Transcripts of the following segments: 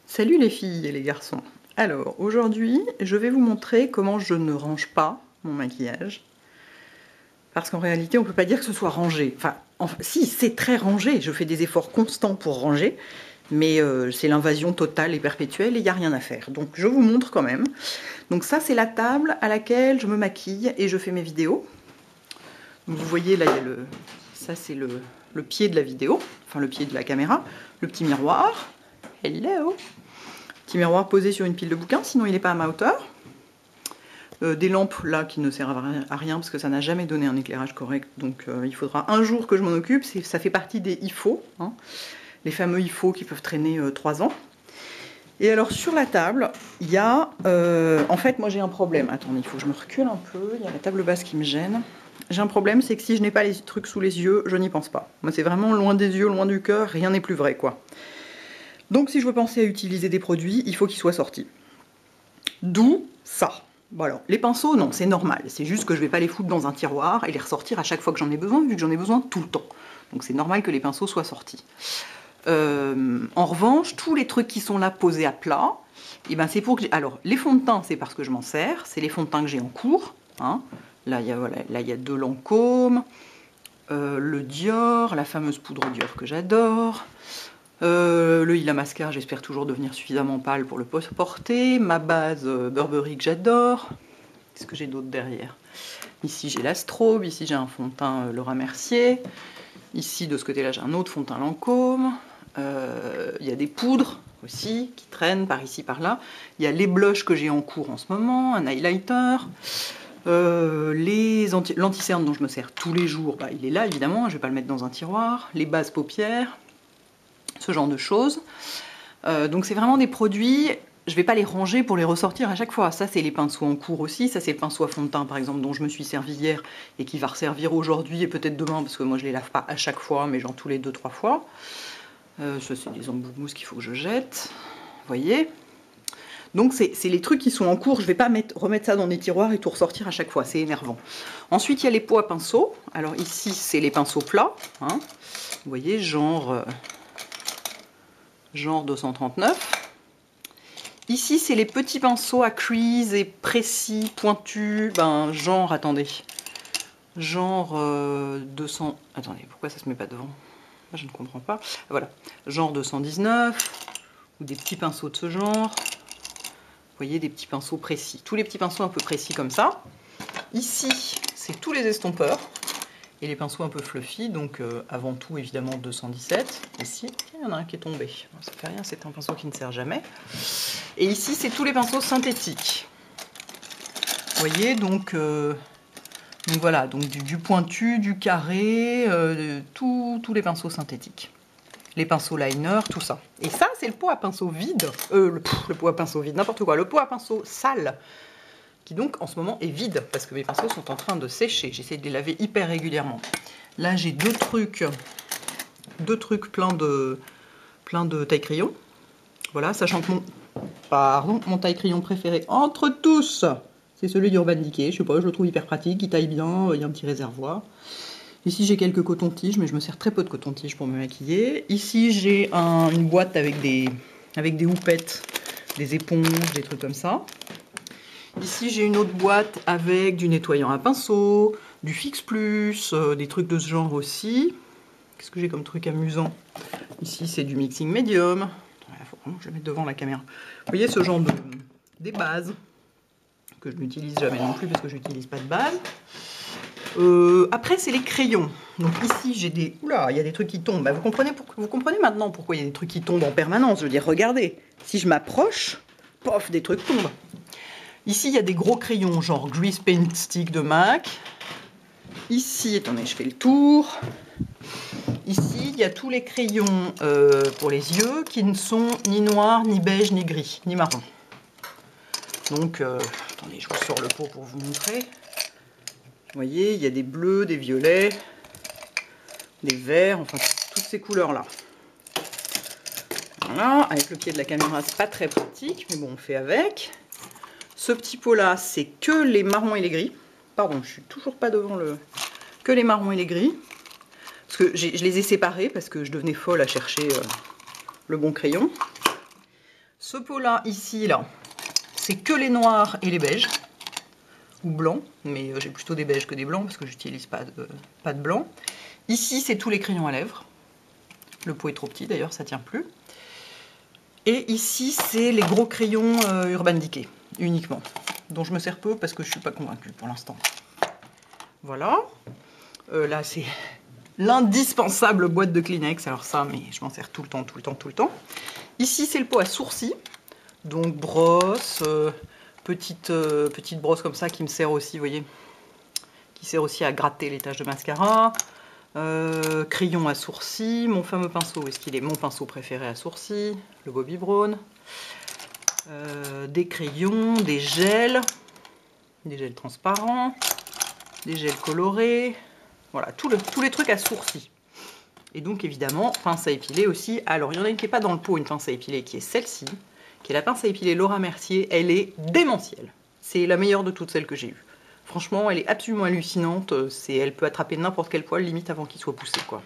Salut les filles et les garçons. Alors aujourd'hui je vais vous montrer comment je ne range pas mon maquillage. Parce qu'en réalité on peut pas dire que ce soit rangé. Enfin si, c'est très rangé, je fais des efforts constants pour ranger. Mais c'est l'invasion totale et perpétuelle et il n'y a rien à faire. Donc je vous montre quand même. Donc ça c'est la table à laquelle je me maquille et je fais mes vidéos. Donc vous voyez là, il y a ça c'est le pied de la vidéo, enfin le pied de la caméra, le petit miroir. Hello! Petit miroir posé sur une pile de bouquins, sinon il n'est pas à ma hauteur. Des lampes là qui ne servent à rien parce que ça n'a jamais donné un éclairage correct. Donc il faudra un jour que je m'en occupe. Ça fait partie des IFO, hein, les fameux IFO qui peuvent traîner 3 ans. Et alors sur la table, il y a... en fait moi j'ai un problème. Attendez, il faut que je me recule un peu. Il y a la table basse qui me gêne. J'ai un problème, c'est que si je n'ai pas les trucs sous les yeux, je n'y pense pas. Moi c'est vraiment loin des yeux, loin du cœur, rien n'est plus vrai quoi. Donc si je veux penser à utiliser des produits, il faut qu'ils soient sortis. D'où ça. Bon alors, les pinceaux, non, c'est normal. C'est juste que je ne vais pas les foutre dans un tiroir et les ressortir à chaque fois que j'en ai besoin, vu que j'en ai besoin tout le temps. Donc c'est normal que les pinceaux soient sortis. En revanche, tous les trucs qui sont là posés à plat, et ben c'est pour que... Alors, les fonds de teint, c'est parce que je m'en sers. C'est les fonds de teint que j'ai en cours. Hein. Là, il y a de Lancôme, le Dior, la fameuse poudre Dior que j'adore. Le Illamasqua, j'espère toujours devenir suffisamment pâle pour le porter. Ma base Burberry que j'adore. Qu'est-ce que j'ai d'autre derrière? Ici j'ai la Strobe, ici j'ai un fond de teint Laura Mercier. Ici de ce côté-là j'ai un autre fond de teint Lancôme. Il y a des poudres aussi qui traînent par ici par là. Il y a les blushs que j'ai en cours en ce moment, un highlighter. L'anti-cerne dont je me sers tous les jours, bah, il est là évidemment, je ne vais pas le mettre dans un tiroir. Les bases paupières. Ce genre de choses. Donc c'est vraiment des produits, je ne vais pas les ranger pour les ressortir à chaque fois. Ça c'est les pinceaux en cours aussi, ça c'est le pinceau à fond de teint par exemple dont je me suis servi hier et qui va resservir aujourd'hui et peut-être demain parce que moi je les lave pas à chaque fois mais genre tous les 2-3 fois. Ça c'est des embouts de mousse qu'il faut que je jette, vous voyez. Donc c'est les trucs qui sont en cours, je ne vais pas remettre ça dans des tiroirs et tout ressortir à chaque fois, c'est énervant. Ensuite il y a les pots à pinceaux, alors ici c'est les pinceaux plats, hein. Vous voyez genre 239. Ici, c'est les petits pinceaux à crease et précis, pointus. Ben, genre, attendez. Genre 200... Attendez, pourquoi ça se met pas devant? Je ne comprends pas. Voilà. Genre 219. Ou des petits pinceaux de ce genre. Vous voyez, des petits pinceaux précis. Tous les petits pinceaux un peu précis comme ça. Ici, c'est tous les estompeurs. Et les pinceaux un peu fluffy, donc avant tout évidemment 217. Ici, il y en a un qui est tombé. Ça fait rien, c'est un pinceau qui ne sert jamais. Et ici, c'est tous les pinceaux synthétiques. Vous voyez, donc voilà, donc du pointu, du carré, tous les pinceaux synthétiques. Les pinceaux liner, tout ça. Et ça, c'est le pot à pinceau vide. Le pot à pinceau vide, n'importe quoi. Le pot à pinceau sale. Qui donc en ce moment est vide parce que mes pinceaux sont en train de sécher. J'essaie de les laver hyper régulièrement. Là j'ai deux trucs plein de taille crayon. Voilà, sachant que mon taille crayon préféré entre tous, c'est celui d'Urban Decay. Je sais pas, je le trouve hyper pratique, il taille bien, il y a un petit réservoir. Ici j'ai quelques cotons-tiges, mais je me sers très peu de coton-tiges pour me maquiller. Ici j'ai une boîte avec des houpettes, des éponges, des trucs comme ça. Ici, j'ai une autre boîte avec du nettoyant à pinceau, du Fix Plus, des trucs de ce genre aussi. Qu'est-ce que j'ai comme truc amusant? Ici, c'est du mixing médium. Il faut vraiment que je le mette devant la caméra. Vous voyez ce genre des bases que je n'utilise jamais non plus parce que je n'utilise pas de base. Après, c'est les crayons. Donc ici, j'ai des... Oula, il y a des trucs qui tombent. Bah, vous comprenez maintenant pourquoi il y a des trucs qui tombent en permanence. Je veux dire, regardez, si je m'approche, pof, des trucs tombent. Ici, il y a des gros crayons, genre Grease Paint Stick de MAC. Ici, attendez, je fais le tour. Ici, il y a tous les crayons pour les yeux qui ne sont ni noirs, ni beige, ni gris, ni marron. Donc, attendez, je vous sors le pot pour vous montrer. Vous voyez, il y a des bleus, des violets, des verts, enfin, toutes ces couleurs-là. Voilà, avec le pied de la caméra, c'est pas très pratique, mais bon, on fait avec. Ce petit pot-là, c'est que les marrons et les gris. Pardon, je suis toujours pas devant le... Que les marrons et les gris. Parce que je les ai séparés parce que je devenais folle à chercher le bon crayon. Ce pot-là, ici, là, c'est que les noirs et les beiges. Ou blancs, mais j'ai plutôt des beiges que des blancs parce que j'utilise pas de blanc. Ici, c'est tous les crayons à lèvres. Le pot est trop petit d'ailleurs, ça tient plus. Et ici, c'est les gros crayons Urban Decay, uniquement. Dont je me sers peu parce que je suis pas convaincue pour l'instant. Voilà. Là, c'est l'indispensable boîte de Kleenex. Alors ça, mais je m'en sers tout le temps, tout le temps, tout le temps. Ici, c'est le pot à sourcils. Donc brosse, petite brosse comme ça qui me sert aussi, vous voyez, qui sert aussi à gratter les taches de mascara. Crayon à sourcils, mon fameux pinceau, est-ce qu'il est mon pinceau préféré à sourcils, le Bobbi Brown. Des crayons, des gels transparents, des gels colorés, voilà, tous les trucs à sourcils. Et donc évidemment, pince à épiler aussi. Alors il y en a une qui n'est pas dans le pot, une pince à épiler, qui est celle-ci, qui est la pince à épiler Laura Mercier. Elle est démentielle. C'est la meilleure de toutes celles que j'ai eues. Franchement, elle est absolument hallucinante. Elle peut attraper n'importe quel poil, limite avant qu'il soit poussé, quoi.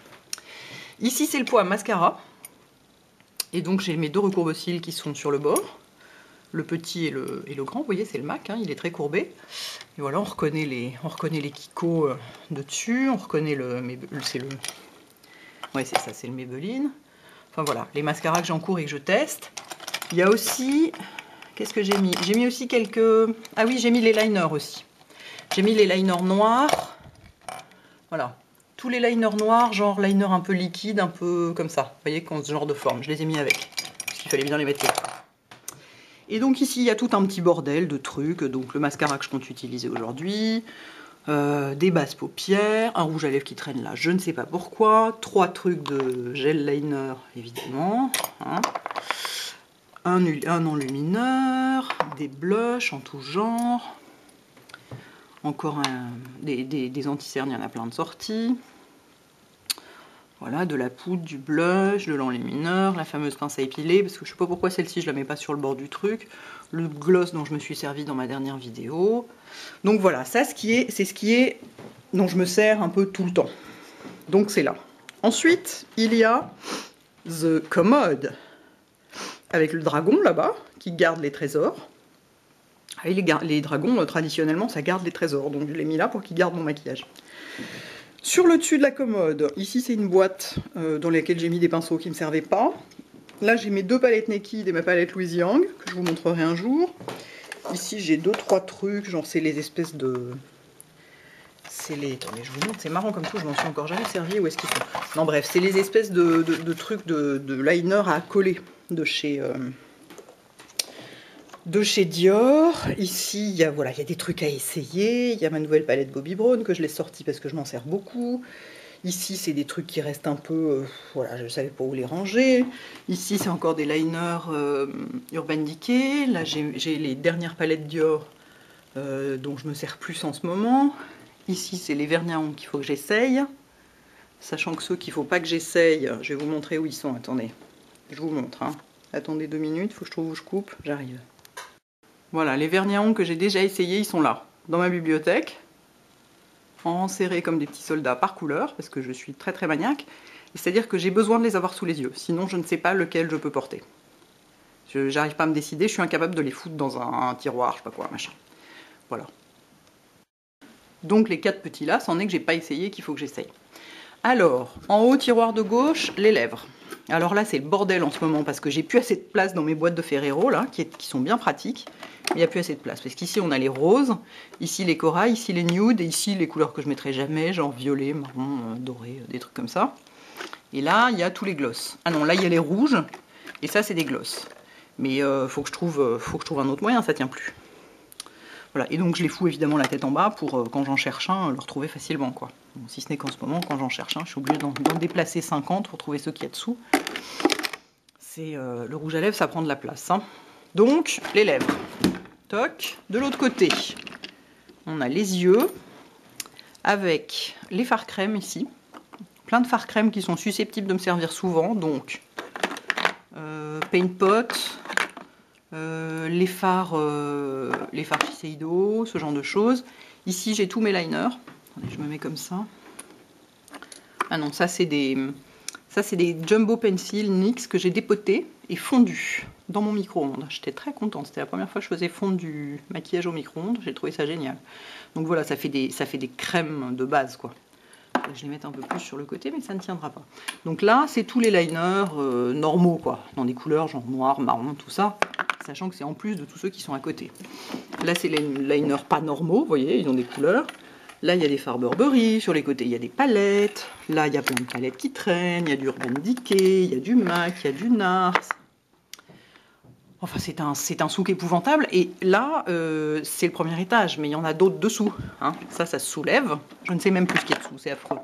Ici, c'est le pot à mascara. Et donc j'ai mes deux recourbe-cils qui sont sur le bord. Le petit et le grand, vous voyez, c'est le MAC, hein, il est très courbé. Et voilà, on reconnaît les Kiko de dessus, on reconnaît ouais, c'est ça, c'est le Maybelline. Enfin voilà, les mascaras que j'ai en cours et que je teste. Il y a aussi, qu'est-ce que j'ai mis? J'ai mis aussi quelques, ah oui, j'ai mis les liners aussi. J'ai mis les liners noirs. Voilà, tous les liners noirs, genre liner un peu liquide, un peu comme ça. Vous voyez, qui ont ce genre de forme, je les ai mis avec. Parce qu'il fallait bien les mettre là. Et donc ici, il y a tout un petit bordel de trucs. Donc le mascara que je compte utiliser aujourd'hui, des basses paupières, un rouge à lèvres qui traîne là, je ne sais pas pourquoi, 3 trucs de gel liner, évidemment, hein. Un enlumineur, des blushs en tout genre, encore des anti-cernes, il y en a plein de sorties. Voilà, de la poudre, du blush, de l'enlumineur, la fameuse pince à épiler, parce que je sais pas pourquoi celle-ci je la mets pas sur le bord du truc, le gloss dont je me suis servi dans ma dernière vidéo. Donc voilà, ça c'est ce qui est dont je me sers un peu tout le temps. Donc c'est là. Ensuite, il y a The Commode, avec le dragon là-bas, qui garde les trésors. Et les dragons, traditionnellement, ça garde les trésors, donc je l'ai mis là pour qu'il garde mon maquillage. Sur le dessus de la commode, ici c'est une boîte dans laquelle j'ai mis des pinceaux qui ne me servaient pas. Là j'ai mes deux palettes Naked et ma palette Louise Yang, que je vous montrerai un jour. Ici j'ai 2-3 trucs, genre c'est les espèces de... Attendez, je vous montre, c'est marrant comme tout, je m'en suis encore jamais servi, où est-ce qu'ils sont? Non bref, c'est les espèces de trucs de liner à coller de chez Dior. Ici, il y a des trucs à essayer. Il y a ma nouvelle palette Bobbi Brown que je l'ai sortie parce que je m'en sers beaucoup. Ici, c'est des trucs qui restent un peu... voilà, je ne savais pas où les ranger. Ici, c'est encore des liners Urban Decay. Là, j'ai les dernières palettes Dior dont je me sers plus en ce moment. Ici, c'est les vernis à ongles qu'il faut que j'essaye. Sachant que ceux qu'il ne faut pas que j'essaye, je vais vous montrer où ils sont. Attendez, je vous montre. Hein. Attendez 2 minutes, il faut que je trouve où je coupe. J'arrive. Voilà, les vernis à ongles que j'ai déjà essayés, ils sont là, dans ma bibliothèque, enserrés comme des petits soldats par couleur, parce que je suis très très maniaque. C'est-à-dire que j'ai besoin de les avoir sous les yeux, sinon je ne sais pas lequel je peux porter. J'arrive pas à me décider, je suis incapable de les foutre dans un tiroir, je sais pas quoi, machin. Voilà. Donc les 4 petits là, c'en est que j'ai pas essayé, qu'il faut que j'essaye. Alors, en haut, tiroir de gauche, les lèvres. Alors là, c'est le bordel en ce moment parce que j'ai plus assez de place dans mes boîtes de Ferrero, là, qui sont bien pratiques. Mais il n'y a plus assez de place parce qu'ici, on a les roses, ici les corail, ici les nudes, et ici les couleurs que je mettrai jamais, genre violet, marron, doré, des trucs comme ça. Et là, il y a tous les glosses. Ah non, là, il y a les rouges, et ça, c'est des glosses. Mais faut que je trouve un autre moyen, ça tient plus. Voilà, et donc je les fous évidemment la tête en bas pour, quand j'en cherche un, le retrouver facilement, quoi. Bon, si ce n'est qu'en ce moment, quand j'en cherche un, je suis obligée d'en déplacer 50 pour trouver ceux qu'il y a dessous. C'est le rouge à lèvres, ça prend de la place. Hein. Donc, les lèvres. Toc. De l'autre côté, on a les yeux, avec les fards crème ici. Plein de fards crème qui sont susceptibles de me servir souvent, donc Paint Pot, les fards Shiseido, ce genre de choses. Ici, j'ai tous mes liners. Attendez, je me mets comme ça. Ah non, ça c'est des Jumbo Pencil NYX que j'ai dépotés et fondu dans mon micro-ondes. J'étais très contente, c'était la première fois que je faisais fondre du maquillage au micro-ondes, j'ai trouvé ça génial. Donc voilà, ça fait des crèmes de base quoi. Je les mets un peu plus sur le côté, mais ça ne tiendra pas. Donc là, c'est tous les liners normaux quoi, dans des couleurs genre noir, marron, tout ça, sachant que c'est en plus de tous ceux qui sont à côté. Là, c'est les liners pas normaux, vous voyez, ils ont des couleurs. Là, il y a des fards Burberry, sur les côtés, il y a des palettes. Là, il y a plein de palettes qui traînent, il y a du Urban Decay, il y a du MAC, il y a du NARS. Enfin, c'est un souk épouvantable. Et là, c'est le premier étage, mais il y en a d'autres dessous. Hein. Ça se soulève. Je ne sais même plus ce qu'il y a dessous, c'est affreux.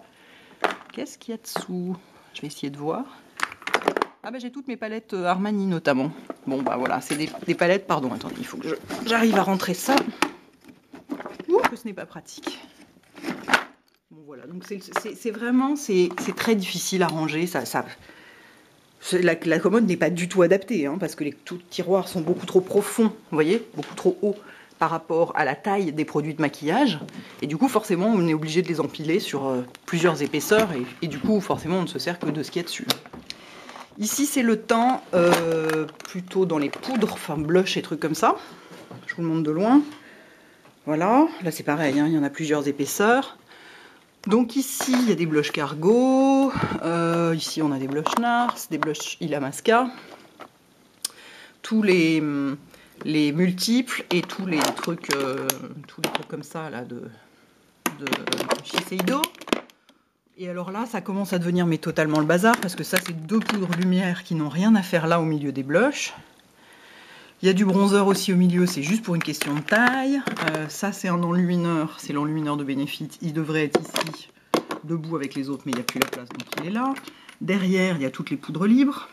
Qu'est-ce qu'il y a dessous? Je vais essayer de voir. Ah bah j'ai toutes mes palettes Armani notamment. Bon bah voilà, c'est des palettes, pardon, attendez, il faut que j'arrive à rentrer ça. Ouh, que ce n'est pas pratique. Bon voilà, donc c'est vraiment, c'est très difficile à ranger, la commode n'est pas du tout adaptée, hein, parce que les tiroirs sont beaucoup trop profonds, vous voyez, beaucoup trop hauts par rapport à la taille des produits de maquillage, et du coup forcément on est obligé de les empiler sur plusieurs épaisseurs, et du coup forcément on ne se sert que de ce qu'il y a dessus. Ici c'est le teint plutôt dans les poudres, enfin blush et trucs comme ça, je vous le montre de loin. Voilà, là c'est pareil, hein, il y en a plusieurs épaisseurs. Donc ici, il y a des blushs cargo, ici on a des blushs NARS, des blushs Illamasqua, tous les multiples et tous les trucs comme ça là de Shiseido. Et alors là, ça commence à devenir mais totalement le bazar, parce que ça c'est deux poudres lumière qui n'ont rien à faire là au milieu des blushs. Il y a du bronzer aussi au milieu, c'est juste pour une question de taille. Ça, c'est un enlumineur, c'est l'enlumineur de Benefit. Il devrait être ici, debout avec les autres, mais il n'y a plus la place, donc il est là. Derrière, il y a toutes les poudres libres,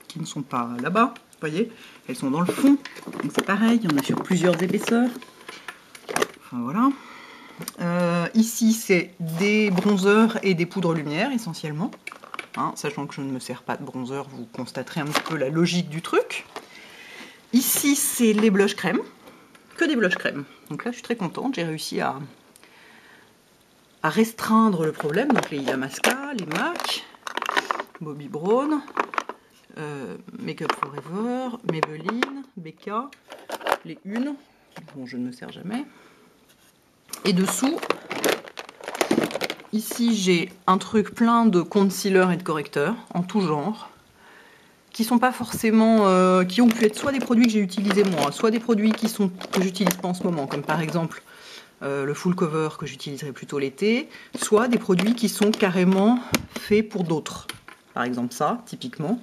qui ne sont pas là-bas, vous voyez. Elles sont dans le fond, donc c'est pareil, il y en a sur plusieurs épaisseurs. Enfin, voilà. Ici, c'est des bronzers et des poudres lumière, essentiellement. Hein, sachant que je ne me sers pas de bronzer, vous constaterez un petit peu la logique du truc. Ici, c'est les blushs crème, que des blushs crème. Donc là, je suis très contente, j'ai réussi à restreindre le problème. Donc les Illamasqua, les MAC, Bobbi Brown, Make Up For Ever, Maybelline, Becca, les unes, bon je ne me sers jamais. Et dessous, ici j'ai un truc plein de concealer et de correcteurs, en tout genre. Qui sont pas forcément, qui ont pu être soit des produits que j'ai utilisés moi, soit des produits que j'utilise pas en ce moment, comme par exemple le full cover que j'utiliserai plutôt l'été, soit des produits qui sont carrément faits pour d'autres. Par exemple ça, typiquement,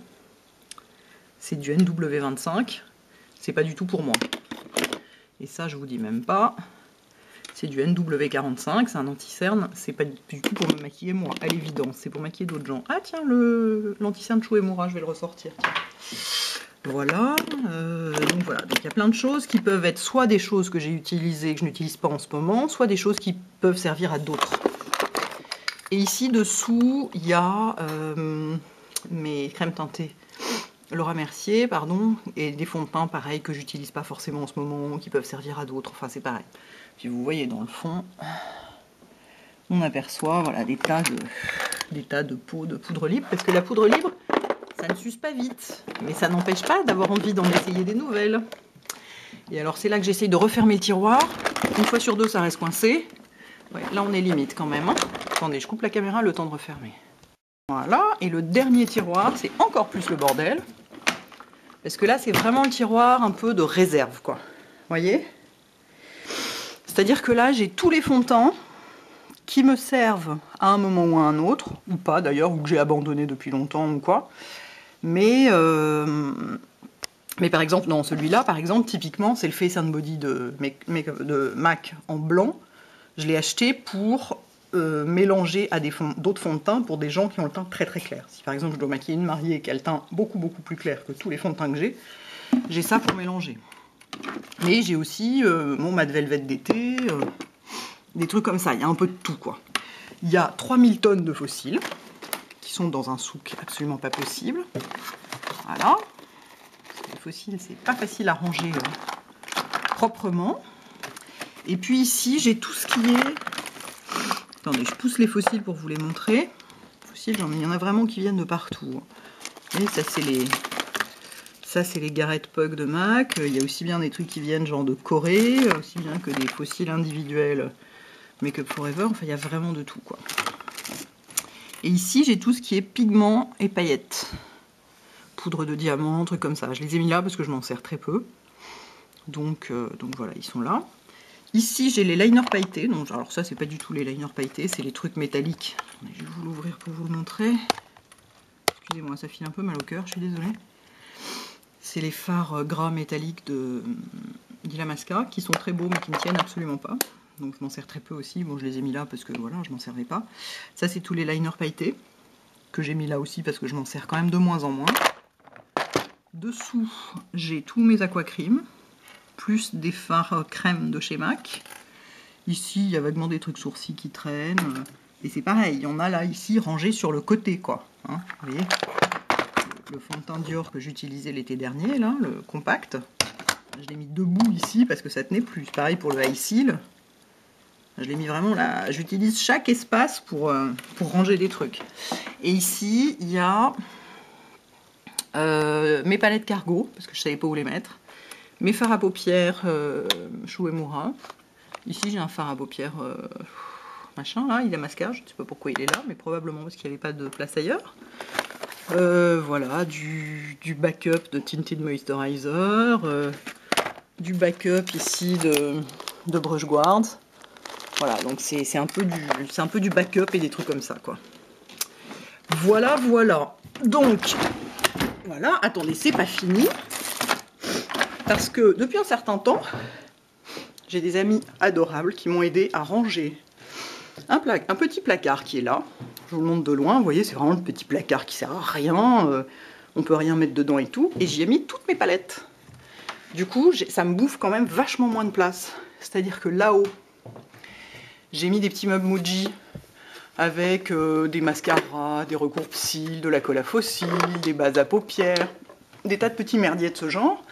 c'est du NW25, c'est pas du tout pour moi. Et ça, je vous dis même pas, c'est du NW45, c'est un anti-cerne, c'est pas du tout pour me maquiller moi, à l'évidence, c'est pour maquiller d'autres gens. Ah tiens, l'anti-cerne Chou Moura, je vais le ressortir. Tiens. Voilà, donc voilà, donc il y a plein de choses qui peuvent être soit des choses que j'ai utilisées, que je n'utilise pas en ce moment, soit des choses qui peuvent servir à d'autres. Et ici dessous, il y a mes crèmes teintées Laura Mercier, pardon, et des fonds de teint pareil que j'utilise pas forcément en ce moment, qui peuvent servir à d'autres, enfin c'est pareil. Puis vous voyez dans le fond, on aperçoit voilà, des tas de pots de poudre libre, parce que la poudre libre, ça ne s'use pas vite, mais ça n'empêche pas d'avoir envie d'en essayer des nouvelles. Et alors c'est là que j'essaye de refermer le tiroir, une fois sur deux ça reste coincé. Ouais, là on est limite quand même. Hein. Attendez, je coupe la caméra, le temps de refermer. Voilà, et le dernier tiroir, c'est encore plus le bordel, parce que là c'est vraiment le tiroir un peu de réserve, quoi. Vous voyez ? C'est-à-dire que là, j'ai tous les fonds de teint qui me servent à un moment ou à un autre, ou pas d'ailleurs, ou que j'ai abandonné depuis longtemps ou quoi. Mais par exemple, non, celui-là, par exemple, typiquement, c'est le Face and Body de MAC en blanc. Je l'ai acheté pour mélanger à d'autres fonds de teint pour des gens qui ont le teint très très clair. Si par exemple, je dois maquiller une mariée qui a le teint beaucoup plus clair que tous les fonds de teint que j'ai ça pour mélanger. Mais j'ai aussi mon mat velvet d'été, des trucs comme ça, il y a un peu de tout quoi. Il y a 3000 tonnes de fossiles qui sont dans un souk absolument pas possible. Voilà. Les fossiles, c'est pas facile à ranger proprement. Et puis ici, j'ai tout ce qui est... Attendez, je pousse les fossiles pour vous les montrer. Les fossiles, il y en a vraiment qui viennent de partout. Et ça, c'est Ça, c'est les Garrett Pug de MAC. Il y a aussi bien des trucs qui viennent genre de Corée, aussi bien que des fossiles individuels Make Up For Ever. Enfin, il y a vraiment de tout, quoi. Et ici, j'ai tout ce qui est pigments et paillettes. Poudre de diamant, trucs comme ça. Je les ai mis là parce que je m'en sers très peu. Donc voilà, ils sont là. Ici, j'ai les liners pailletés. Donc, alors ça, c'est pas du tout les liners pailletés, c'est les trucs métalliques. Je vais vous l'ouvrir pour vous le montrer. Excusez-moi, ça file un peu mal au cœur, je suis désolée. C'est les fards gras métalliques de d'Illamasqua qui sont très beaux mais qui ne tiennent absolument pas. Donc je m'en sers très peu aussi. Bon, je les ai mis là parce que voilà, je m'en servais pas. Ça, c'est tous les liners pailletés que j'ai mis là aussi parce que je m'en sers quand même de moins en moins. Dessous, j'ai tous mes aquacreams, plus des fards crème de chez MAC. Ici, il y a vaguement des trucs sourcils qui traînent. Et c'est pareil, il y en a là, ici, rangés sur le côté, quoi. Hein, vous voyez, le fond de teint Dior que j'utilisais l'été dernier, là, le compact. Je l'ai mis debout ici parce que ça tenait plus. Pareil pour le High Seal. Je l'ai mis vraiment là. J'utilise chaque espace pour ranger des trucs. Et ici, il y a mes palettes cargo, parce que je ne savais pas où les mettre. Mes fards à paupières Shu Uemura. Ici, j'ai un fard à paupières machin, là, Illamasqua. Je ne sais pas pourquoi il est là, mais probablement parce qu'il n'y avait pas de place ailleurs. Voilà, du backup de Tinted Moisturizer. Du backup ici de Brush Guard. Voilà, donc c'est un peu du backup et des trucs comme ça, quoi. Voilà, voilà. Donc, voilà, attendez, c'est pas fini. Parce que depuis un certain temps, j'ai des amis adorables qui m'ont aidé à ranger un petit placard qui est là. Je vous le montre de loin, vous voyez, c'est vraiment le petit placard qui sert à rien. On peut rien mettre dedans et tout. Et j'y ai mis toutes mes palettes. Du coup, ça me bouffe quand même vachement moins de place. C'est-à-dire que là-haut, j'ai mis des petits meubles Muji avec des mascaras, des recourbe-cils, de la colle à fossiles, des bases à paupières, des tas de petits merdiers de ce genre.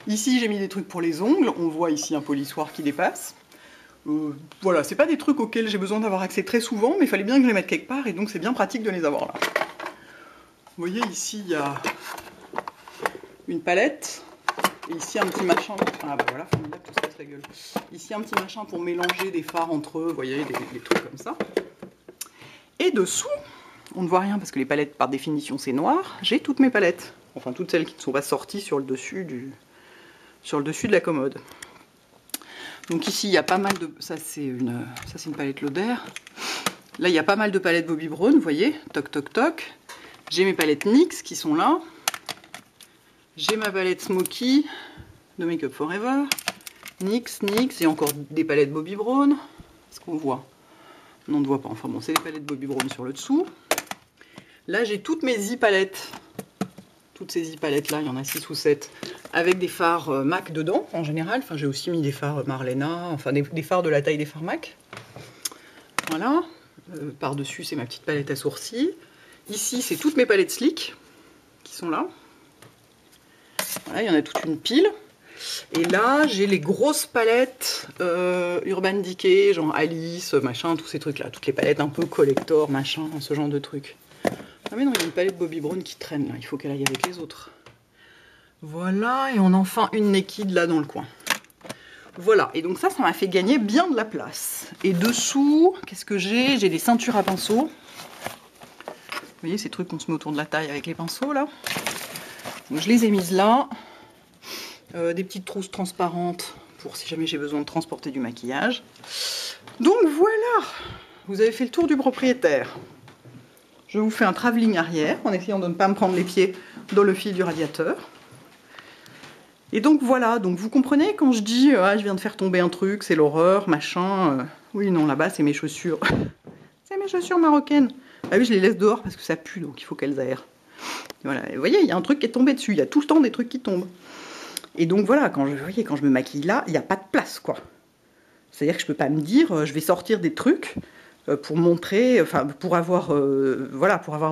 Ici, j'ai mis des trucs pour les ongles. On voit ici un polissoir qui dépasse. Voilà, c'est pas des trucs auxquels j'ai besoin d'avoir accès très souvent, mais il fallait bien que je les mette quelque part, et donc c'est bien pratique de les avoir là. Vous voyez, ici, il y a une palette. Et ici, un petit machin. Ah bah voilà, formidable, tout se casse la gueule. Ici, un petit machin pour mélanger des fards entre eux, vous voyez, des trucs comme ça. Et dessous, on ne voit rien parce que les palettes, par définition, c'est noir. J'ai toutes mes palettes. Enfin, toutes celles qui ne sont pas sorties sur le dessus de la commode. Donc ici, il y a pas mal de... Ça, c'est une palette Lauder. Là, il y a pas mal de palettes Bobbi Brown, vous voyez. Toc, toc, toc. J'ai mes palettes NYX qui sont là. J'ai ma palette Smoky de Make Up For Ever. NYX, et encore des palettes Bobbi Brown. Est-ce qu'on voit? Non, on ne voit pas. Enfin bon, c'est des palettes Bobbi Brown sur le dessous. Là, j'ai toutes mes e-palettes. Toutes ces e-palettes là, il y en a 6 ou 7. Avec des fards MAC dedans, en général. Enfin, j'ai aussi mis des fards Marlena. Enfin, des fards de la taille des fards MAC. Voilà. Par-dessus, c'est ma petite palette à sourcils. Ici, c'est toutes mes palettes Slick qui sont là. Voilà, il y en a toute une pile. Et là, j'ai les grosses palettes Urban Decay, genre Alice, machin, tous ces trucs-là. Toutes les palettes un peu collector, machin, ce genre de trucs. Ah mais non, il y a une palette Bobbi Brown qui traîne là. Il faut qu'elle aille avec les autres. Voilà, et on a enfin une Naked là dans le coin. Voilà, et donc ça m'a fait gagner bien de la place. Et dessous, qu'est-ce que j'ai? J'ai des ceintures à pinceaux. Vous voyez ces trucs qu'on se met autour de la taille avec les pinceaux là. Donc, je les ai mises là. Des petites trousses transparentes pour si jamais j'ai besoin de transporter du maquillage. Donc voilà, vous avez fait le tour du propriétaire. Je vous fais un travelling arrière en essayant de ne pas me prendre les pieds dans le fil du radiateur. Et donc voilà, donc vous comprenez quand je dis ah, je viens de faire tomber un truc, c'est l'horreur, machin. Oui, non, là-bas, c'est mes chaussures. C'est mes chaussures marocaines. Ah oui, je les laisse dehors parce que ça pue, donc il faut qu'elles aèrent. Voilà, vous voyez, il y a un truc qui est tombé dessus. Il y a tout le temps des trucs qui tombent. Et donc voilà, quand je me maquille là, il n'y a pas de place, quoi. C'est-à-dire que je peux pas me dire, je vais sortir des trucs pour montrer, enfin, pour avoir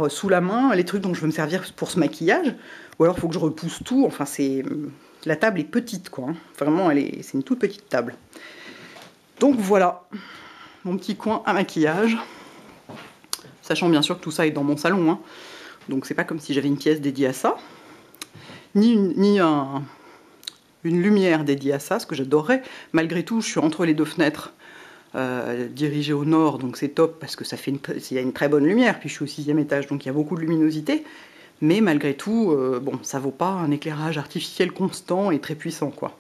sous la main les trucs dont je veux me servir pour ce maquillage. Ou alors, il faut que je repousse tout. Enfin, la table est petite, quoi. Hein. Vraiment, c'est une toute petite table. Donc voilà, mon petit coin à maquillage. Sachant bien sûr que tout ça est dans mon salon. Hein. Donc c'est pas comme si j'avais une pièce dédiée à ça. ni une lumière dédiée à ça, ce que j'adorerais. Malgré tout, je suis entre les deux fenêtres dirigées au nord, donc c'est top parce que ça fait il y a une très bonne lumière, puis je suis au 6e étage, donc il y a beaucoup de luminosité. Mais malgré tout, bon, ça vaut pas un éclairage artificiel constant et très puissant, quoi.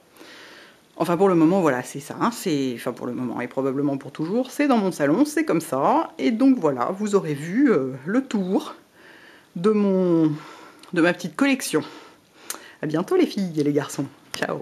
Enfin, pour le moment, voilà, c'est ça. Hein, enfin, pour le moment, et probablement pour toujours, c'est dans mon salon, c'est comme ça. Et donc, voilà, vous aurez vu le tour de ma petite collection. À bientôt, les filles et les garçons. Ciao!